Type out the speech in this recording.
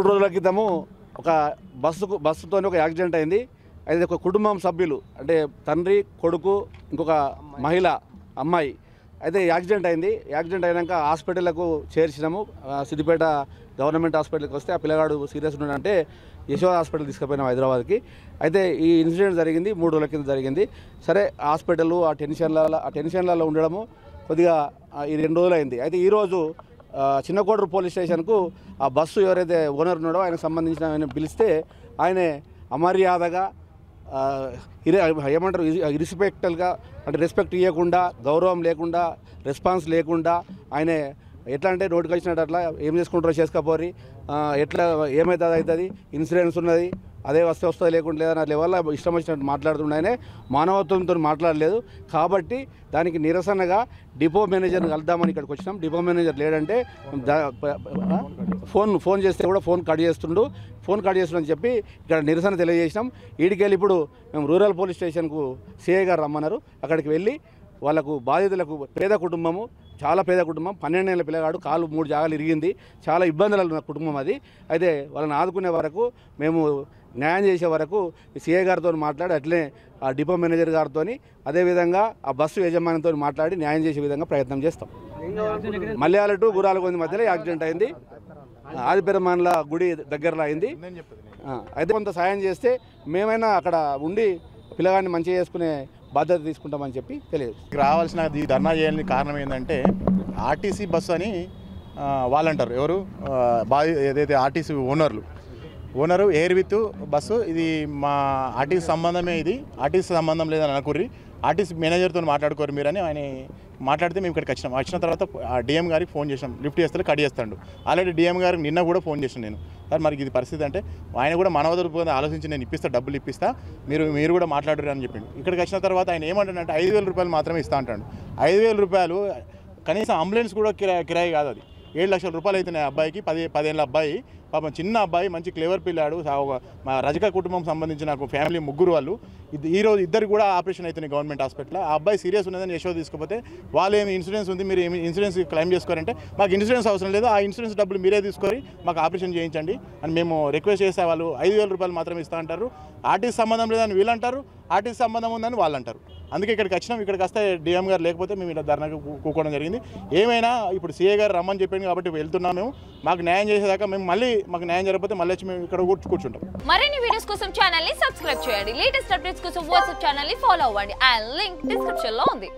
3 రోజుల క్రితము ఒక బస్సుతో ఒక యాక్సిడెంట్ అయింది. అయితే ఒక కుటుంబం సభ్యులు అంటే తండ్రి, కొడుకు, ఇంకొక మహిళ, అమ్మాయి అయితే యాక్సిడెంట్ అయింది. యాక్సిడెంట్ అయినాక హాస్పిటల్కు చేర్చినాము. సిద్దిపేట గవర్నమెంట్ హాస్పిటల్కి వస్తే ఆ పిల్లగాడు సీరియస్ ఉన్నాడంటే యశోద హాస్పిటల్ తీసుకుపోయినాం హైదరాబాద్కి. అయితే ఈ ఇన్సిడెంట్ జరిగింది 3 రోజుల కింద జరిగింది. సరే హాస్పిటల్ ఆ టెన్షన్లలో ఉండడము కొద్దిగా ఈ 2 రోజులు అయింది. అయితే ఈరోజు చిన్నకోడూరు పోలీస్ స్టేషన్కు ఆ బస్సు ఎవరైతే ఓనర్ ఉన్నాడో ఆయనకు సంబంధించిన ఆయన పిలిస్తే ఆయనే అమర్యాదగా ఏమంటారు ఇరిస్పెక్టల్గా అంటే రెస్పెక్ట్ ఇవ్వకుండా, గౌరవం లేకుండా, రెస్పాన్స్ లేకుండా ఆయనే ఎట్లా అంటే నోటికి వచ్చినట్టు అట్లా ఏం చేసుకుంటారో చేసుకోపోరి, ఎట్లా ఏమవుతుంది అవుతుంది, ఇన్సూరెన్స్ ఉన్నది అదే వస్తుంది లేకుండా లేదని అట్లా వల్ల ఇష్టం వచ్చినట్టు మాట్లాడుతున్నాయనే మానవత్వంతో మాట్లాడలేదు. కాబట్టి దానికి నిరసనగా డిపో మేనేజర్ని కలుద్దామని ఇక్కడికి వచ్చినాం. డిపో మేనేజర్ లేడంటే ఫోన్ చేస్తే కూడా ఫోన్ కట్ చేస్తుండని చెప్పి ఇక్కడ నిరసన తెలియజేసినాం. ఈడికెళ్ళి ఇప్పుడు మేము రూరల్ పోలీస్ స్టేషన్కు సిఐ గారు రమ్మన్నారు. అక్కడికి వెళ్ళి వాళ్ళకు బాధితులకు చాలా పేద కుటుంబం, 12 ఏళ్ళ పిల్లగాడు, కాలు 3 జాగాలు ఇరిగింది, చాలా ఇబ్బందులు ఉన్న కుటుంబం అది. అయితే వాళ్ళని ఆదుకునే వరకు మేము న్యాయం చేసే వరకు సిఐ గారితో మాట్లాడి అట్లే ఆ డిపో మేనేజర్ గారితో అదేవిధంగా ఆ బస్సు యజమానితో మాట్లాడి న్యాయం చేసే విధంగా ప్రయత్నం చేస్తాం. మల్యాల టు గురాలగొంది మధ్యలో యాక్సిడెంట్ అయింది. ఆదిపెరమాన్ల గుడి దగ్గరలో అయింది. అయితే కొంత సాయం చేస్తే మేమైనా అక్కడ ఉండి పిల్లగాడిని మంచిగా చేసుకునే బాధ్యత తీసుకుంటామని చెప్పి తెలియదు. రావాల్సిన ఈ ధర్నా చేయడానికి కారణం ఏంటంటే ఆర్టీసీ బస్సు అని వాళ్ళు అంటారు. ఎవరు ఏదైతే RTC owner air with bus ఇది మా ఆర్టీసీ సంబంధమే, ఇది ఆర్టీసీ సంబంధం లేదని అనుకుర్రి, ఆర్టీసీ మేనేజర్తో మాట్లాడుకోరు మీరని ఆయన మాట్లాడితే మేము ఇక్కడికి వచ్చిన తర్వాత డిఎం గారికి ఫోన్ చేసాం. లిఫ్ట్ చేస్తే కట్ చేస్తాడు. ఆల్రెడీ డిఎం గారికి నిన్న కూడా ఫోన్ చేసాను నేను. సార్ మరి ఇది పరిస్థితి అంటే ఆయన కూడా మనవదరపు ఆలోచించి నేను డబ్బులు ఇప్పిస్తా, మీరు కూడా మాట్లాడరు అని చెప్పిండు. ఇక్కడికి వచ్చిన తర్వాత ఆయన ఏమంటాడంటే 5,000 రూపాయలు మాత్రమే ఇస్తా అంటాడు. 5,000 రూపాయలు కనీసం అంబులెన్స్ కూడా కిరాయి కాదు. అది 7 లక్షల రూపాయలు అవుతున్నాయి అబ్బాయికి. 10 ఏళ్ళ అబ్బాయి, పాపం చిన్న అబ్బాయి, మంచి క్లేవర్ పిల్లాడు. మా రజక కుటుంబం సంబంధించిన ఫ్యామిలీ 3 వాళ్ళు. ఈరోజు ఇద్దరు కూడా ఆపరేషన్ అవుతున్నాయి గవర్నమెంట్ హాస్పిటల్లో. ఆ అబ్బాయి సీరియస్ ఉన్నదని యశోద తీసుకుపోతే వాళ్ళు ఏమి ఇన్సూరెన్స్ ఉంది, మీరు ఏమి ఇన్సూరెన్స్ క్లెయిమ్ చేసుకోరంటే మాకు ఇన్సూరెన్స్ అవసరం లేదు, ఆ ఇన్సూరెన్స్ డబ్బులు మీరే తీసుకొని మాకు ఆపరేషన్ చేయించండి అని మేము రిక్వెస్ట్ చేస్తే వాళ్ళు 5,000 రూపాయలు మాత్రమే ఇస్తా అంటారు. ఆర్టీసీ సంబంధం లేదని వీళ్ళు అంటారు, ఆర్టీసీ సంబంధం ఉందని వాళ్ళు అంటారు. అందుకే ఇక్కడికి వచ్చినాం. ఇక్కడికి వస్తే డిఎం గారు లేకపోతే మేము ఇలా ధర్నాకు కూకోవడం జరిగింది. ఏమైనా ఇప్పుడు సీఏ గారు రమ్మని చెప్పింది కాబట్టి వెళ్తున్నాం. మేము మాకు న్యాయం చేసేదాకా మేము మాకు న్యాయం జరగకపోతే మళ్ళీ వచ్చి మేము ఇక్కడ కూర్చుంటాం. మరిన్ని వీడియోస్ కోసం ఛానల్ ని సబ్స్క్రైబ్ చేయండి. లేటెస్ట్ అప్డేట్స్ కోసం వాట్సాప్ ఛానల్ ని ఫాలో అవ్వండి. ఆ లింక్ డిస్క్రిప్షన్ లో ఉంది.